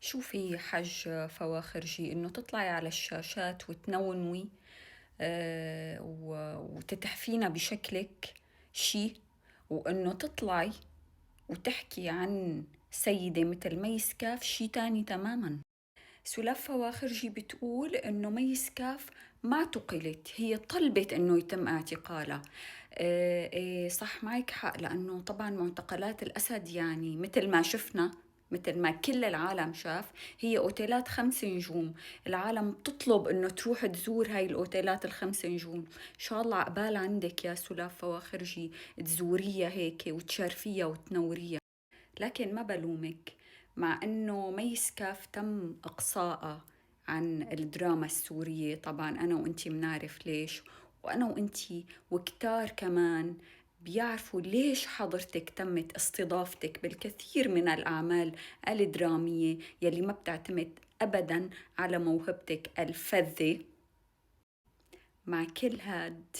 شوفي حج فواخرجي إنه تطلعي على الشاشات وتنونوي وتتحفينا بشكلك شي، وإنه تطلعي وتحكي عن سيدة مثل مي سكاف شي تاني تماما. سلاف فواخرجي بتقول إنه مي سكاف ما اعتقلت، هي طلبت إنه يتم اعتقالها. إيه صح، معك حق، لأنه طبعا معتقلات الأسد يعني مثل ما شفنا، مثل ما كل العالم شاف، هي أوتيلات 5 نجوم. العالم بتطلب إنه تروح تزور هاي الأوتيلات ال5 نجوم. إن شاء الله عقبال عندك يا سلاف فواخرجي تزوريها هيك وتشرفيها وتنوريها. لكن ما بلومك، مع أنه مي سكاف تم إقصائها عن الدراما السورية. طبعا أنا وإنتي منعرف ليش، وأنا وإنتي وكتار كمان بيعرفوا ليش حضرتك تمت استضافتك بالكثير من الأعمال الدرامية يلي ما بتعتمد أبدا على موهبتك الفذة. مع كل هاد،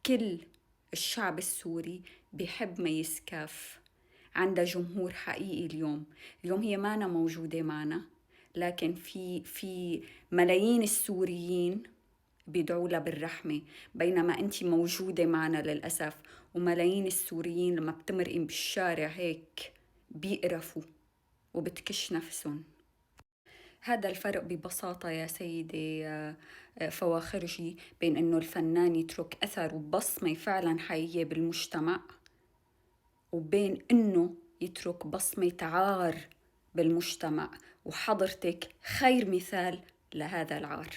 كل الشعب السوري بيحب مي سكاف، عندها جمهور حقيقي. اليوم هي مانا موجودة معنا، لكن في ملايين السوريين بيدعوا لها بالرحمة، بينما أنت موجودة معنا للأسف. وملايين السوريين لما بتمرقين بالشارع هيك بيقرفوا وبتكش نفسهم. هذا الفرق ببساطة يا سيدي فواخرجي، بين إنه الفنان يترك أثر وبصمة فعلا حقيقية بالمجتمع، وبين إنه يترك بصمة عار بالمجتمع. وحضرتك خير مثال لهذا العار.